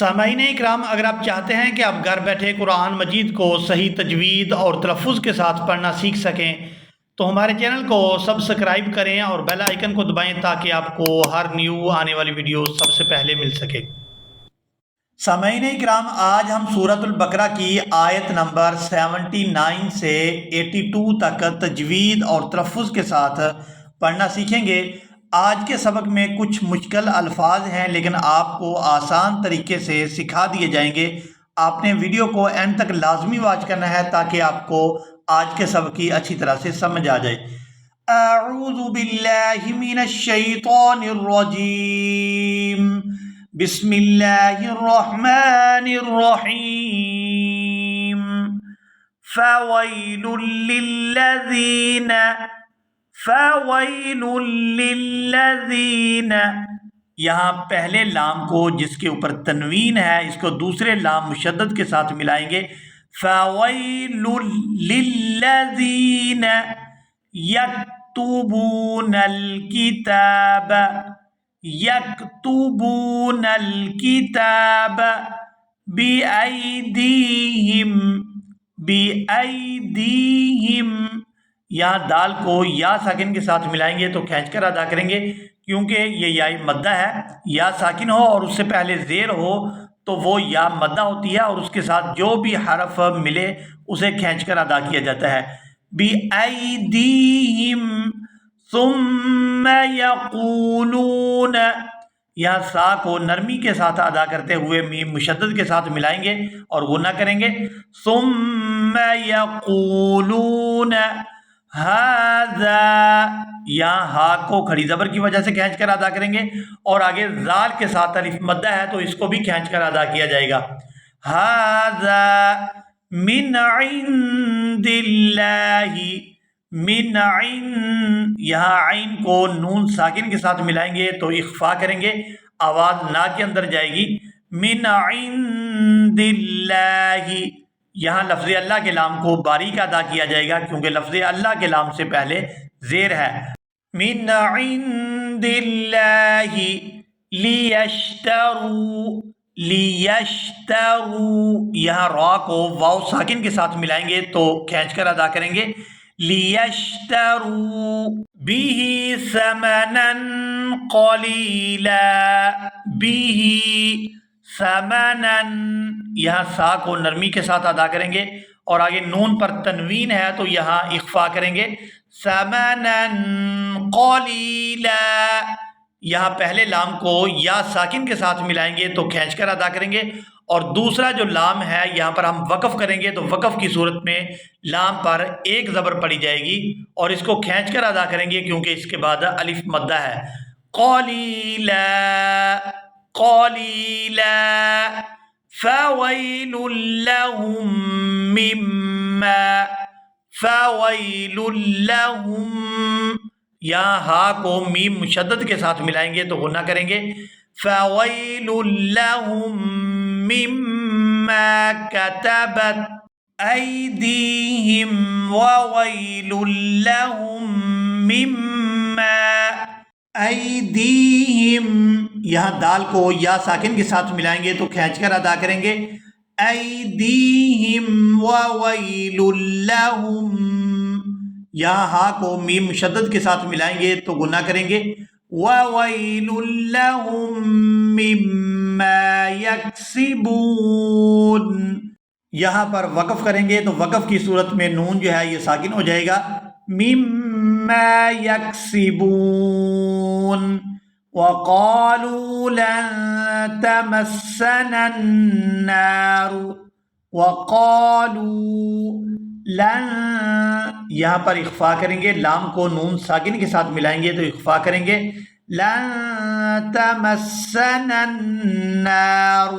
سامعین اکرام، اگر آپ چاہتے ہیں کہ آپ گھر بیٹھے قرآن مجید کو صحیح تجوید اور تلفظ کے ساتھ پڑھنا سیکھ سکیں تو ہمارے چینل کو سبسکرائب کریں اور بیل آئیکن کو دبائیں تاکہ آپ کو ہر نیو آنے والی ویڈیو سب سے پہلے مل سکے۔ سامعین اکرام، آج ہم سورۃ البقرہ کی آیت نمبر 79 سے 82 تک تجوید اور تلفظ کے ساتھ پڑھنا سیکھیں گے۔ آج کے سبق میں کچھ مشکل الفاظ ہیں لیکن آپ کو آسان طریقے سے سکھا دیے جائیں گے۔ آپ نے ویڈیو کو اینڈ تک لازمی واچ کرنا ہے تاکہ آپ کو آج کے سبق کی اچھی طرح سے سمجھ آ جائے۔ اعوذ باللہ من الشیطان الرجیم، بسم اللہ الرحمن الرحیم، فویل للذین فَوَيْلٌ لِّلَّذِينَ، یہاں پہلے لام کو جس کے اوپر تنوین ہے اس کو دوسرے لام مشدد کے ساتھ ملائیں گے۔ فَوَيْلٌ لِّلَّذِينَ يَكْتُبُونَ الْكِتَابَ يَكْتُبُونَ الْكِتَابَ بِأَيْدِيهِمْ، یہاں دال کو یا ساکن کے ساتھ ملائیں گے تو کھینچ کر ادا کریں گے، کیونکہ یہ یا مدہ ہے۔ یا ساکن ہو اور اس سے پہلے زیر ہو تو وہ یا مدہ ہوتی ہے اور اس کے ساتھ جو بھی حرف ملے اسے کھینچ کر ادا کیا جاتا ہے۔ بِأَيْدِيهِمْ ثُمَّ يَقُولُونَ، یہاں سا کو نرمی کے ساتھ ادا کرتے ہوئے میم مشدد کے ساتھ ملائیں گے اور غنہ کریں گے۔ ثُمَّ يَقُولُونَ ہذا، یہاں ہا کو کھڑی زبر کی وجہ سے کھینچ کر ادا کریں گے اور آگے زال کے ساتھ الف مدہ ہے تو اس کو بھی کھینچ کر ادا کیا جائے گا۔ ہذا من عند اللہ، من عند، یہاں عین کو نون ساکن کے ساتھ ملائیں گے تو اخفا کریں گے، آواز نا کے اندر جائے گی۔ من عند اللہ، یہاں لفظ اللہ کے لام کو باریک ادا کیا جائے گا کیونکہ لفظ اللہ کے لام سے پہلے زیر ہے۔ من عند اللہ لیشتروا، لیشتروا، یہاں را کو واو ساکن کے ساتھ ملائیں گے تو کھینچ کر ادا کریں گے۔ لیشتروا بہ ثمنا قلیلا، بہ ثمنا، یہاں سا کو نرمی کے ساتھ ادا کریں گے اور آگے نون پر تنوین ہے تو یہاں اخفا کریں گے۔ ثمنا قلیلا، یہاں پہلے لام کو یا ساکن کے ساتھ ملائیں گے تو کھینچ کر ادا کریں گے اور دوسرا جو لام ہے یہاں پر ہم وقف کریں گے تو وقف کی صورت میں لام پر ایک زبر پڑی جائے گی اور اس کو کھینچ کر ادا کریں گے کیونکہ اس کے بعد الف مدہ ہے۔ قلیلا قلیلا فویل لہم مما، فویل لہم، یہاں ہا کو میم مشدد کے ساتھ ملائیں گے تو غنہ کریں گے۔ فویل لہم مما کتبت ایدیہم وویل لہم مما ایدیہم، یہاں دال کو یا ساکن کے ساتھ ملائیں گے تو کھینچ کر ادا کریں گے۔ ایدیہم وویل لہم، یہاں ہا کو میم مشدد کے ساتھ ملائیں گے تو گناہ کریں گے۔ وویل لہم مما یکسبون، یہاں پر وقف کریں گے تو وقف کی صورت میں نون جو ہے یہ ساکن ہو جائے گا۔ مما یکسبون، وقالوا لن تمسنا النار، وقالوا لن، یہاں پر اخفا کریں گے، لام کو نون ساکن کے ساتھ ملائیں گے تو اخفا کریں گے۔ لن تمسنا النار،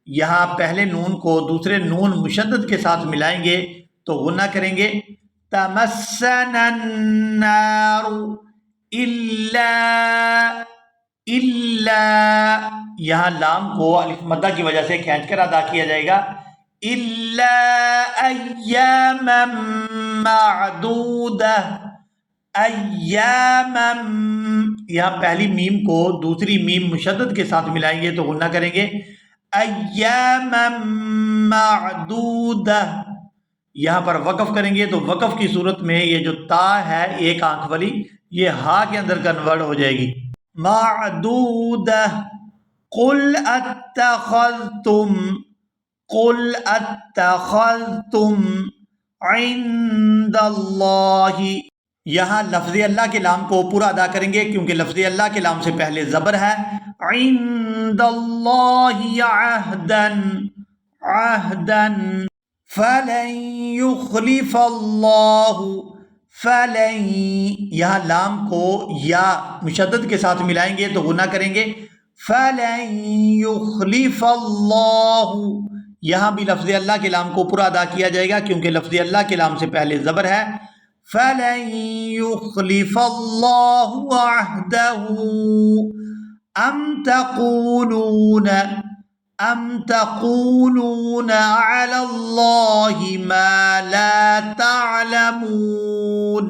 یہاں پہلے نون کو دوسرے نون مشدد کے ساتھ ملائیں گے تو غنہ کریں گے۔ تمسنا النار الا، الا، یہاں لام کو الف مدہ کی وجہ سے کھینچ کر ادا کیا جائے گا۔ الا ایاما معدودہ، ایاما، یہاں پہلی میم کو دوسری میم مشدد کے ساتھ ملائیں گے تو غنہ کریں گے۔ ایاما معدودہ، یہاں پر وقف کریں گے تو وقف کی صورت میں یہ جو تا ہے ایک آنکھ والی یہ ہا کے اندر کنورٹ ہو جائے گی. معدودہ. قل اتخذتم، قل اتخذتم عند اللہ، یہاں لفظ اللہ کے لام کو پورا ادا کریں گے کیونکہ لفظ اللہ کے لام سے پہلے زبر ہے. عند اللہ عہدا، عہدا فلن یخلف اللہ، فلن، یہاں لام کو یا مشدد کے ساتھ ملائیں گے تو غنہ کریں گے. فلن یخلف اللہ، یہاں بھی لفظ اللہ کے لام کو پورا ادا کیا جائے گا کیونکہ لفظ اللہ کے لام سے پہلے زبر ہے. فلن یخلف اللہ عہدہ ام تقولون، ام تقولون علی اللہ ما لا تعلمون،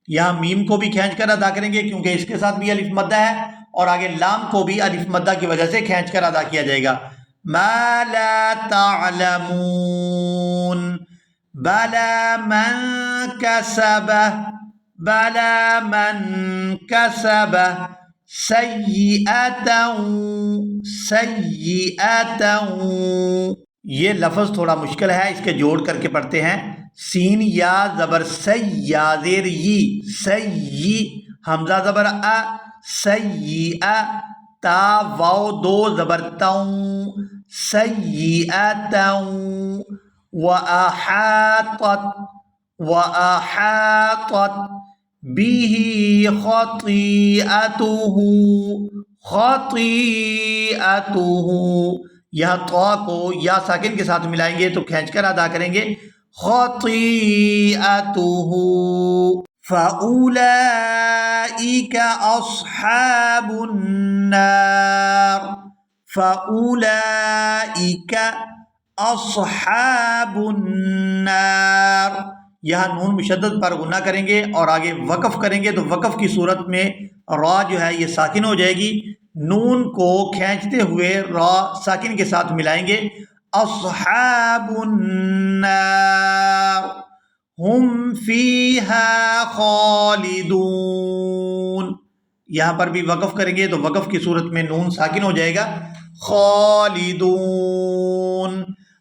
یہاں میم کو بھی کھینچ کر ادا کریں گے کیونکہ اس کے ساتھ بھی الف مدہ ہے اور آگے لام کو بھی الف مدہ کی وجہ سے کھینچ کر ادا کیا جائے گا. ما لا تعلمون بلا من کسب، بلا من کسب سیئتا، سیئتا، یہ لفظ تھوڑا مشکل ہے، اس کے جوڑ کر کے پڑھتے ہیں. سین یا زبر سی، یا زیر ی، سی، حمزہ زبر ا، سیئا، تا واو دو زبر تاؤں، سیئتا، وَأَحَاطَتْ، وَأَحَاطَتْ بِهِ خَطِيئَتُهُ، خَطِيئَتُهُ، یہاں طا کو یا ساکن کے ساتھ ملائیں گے تو کھینچ کر ادا کریں گے. خَطِيئَتُهُ فَأُولَئِكَ أَصْحَابُ النَّارِ، فَأُولَئِكَ اصحاب النار، یہاں نون مشدد پر غنہ کریں گے اور آگے وقف کریں گے تو وقف کی صورت میں را جو ہے یہ ساکن ہو جائے گی. نون کو کھینچتے ہوئے را ساکن کے ساتھ ملائیں گے. اصحاب النار ہم فیہا خالدون، یہاں پر بھی وقف کریں گے تو وقف کی صورت میں نون ساکن ہو جائے گا. خالدون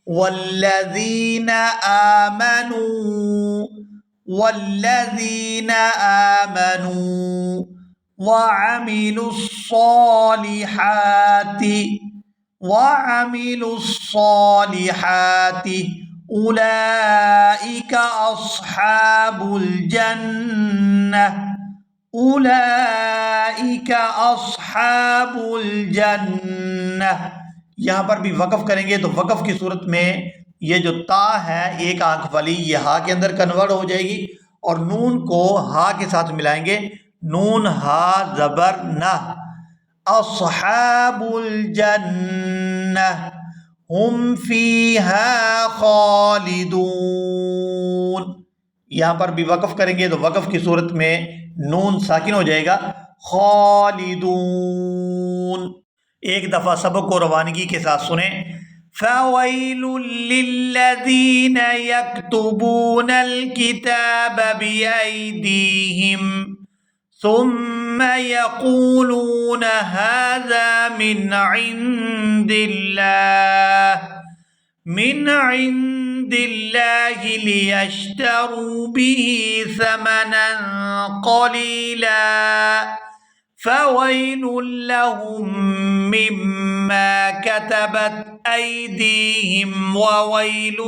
والذین آمنوا، والذین آمنوا وعملوا الصالحات، وعملوا الصالحات اولئک اصحاب الجنہ، اولئک اصحاب الجنہ، یہاں پر بھی وقف کریں گے تو وقف کی صورت میں یہ جو تا ہے ایک آنکھ والی یہ ہا کے اندر کنورٹ ہو جائے گی اور نون کو ہا کے ساتھ ملائیں گے. نون ہا زبر نہ، اصحاب الجنہ ہم فیہا خالدون، یہاں پر بھی وقف کریں گے تو وقف کی صورت میں نون ساکن ہو جائے گا. خالدون. ایک دفعہ سبق کو روانگی کے ساتھ سنیں. فَوَيْلٌ لِّلَّذِينَ يَكْتُبُونَ الْكِتَابَ بِأَيْدِيهِمْ ثُمَّ يَقُولُونَ هَذَا مِنْ عِندِ اللَّهِ، مِنْ عِندِ اللَّهِ لِيَشْتَرُوا بِهِ ثَمَنًا قَلِيلًا فَوَيْلٌ لَّهُم مِّمَّا كَتَبَتْ أَيْدِيهِمْ وَوَيْلٌ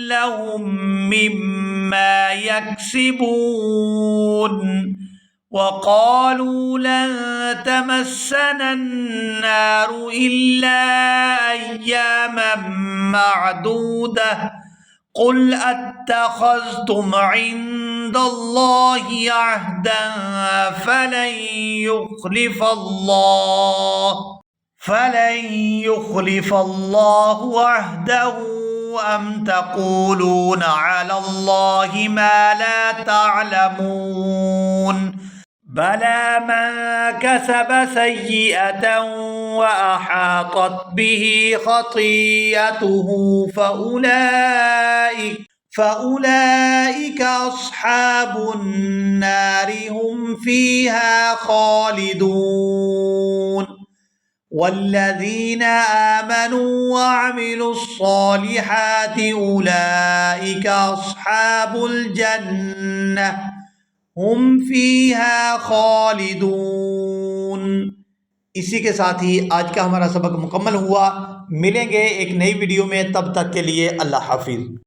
لَّهُم مِّمَّا يَكْسِبُونَ. وَقَالُوا لَن تَمَسَّنَا النَّارُ إِلَّا أَيَّامًا مَّعْدُودَةً قُلْ أَتَّخَذْتُمْ عِندَ اللَّهِ عَهْدًا فَلَن يُخْلِفَ اللَّهُ عَهْدَهُ أَمْ تَقُولُونَ عَلَى اللَّهِ مَا لَا تَعْلَمُونَ بلى من كسب سيئة وأحاطت به خطيئته فأولئك أصحاب النار هم فيها خالدون والذين آمنوا وعملوا الصالحات أولئك أصحاب الجنة ہم فیہا خالدون۔ اسی کے ساتھ ہی آج کا ہمارا سبق مکمل ہوا۔ ملیں گے ایک نئی ویڈیو میں، تب تک کے لیے اللہ حافظ۔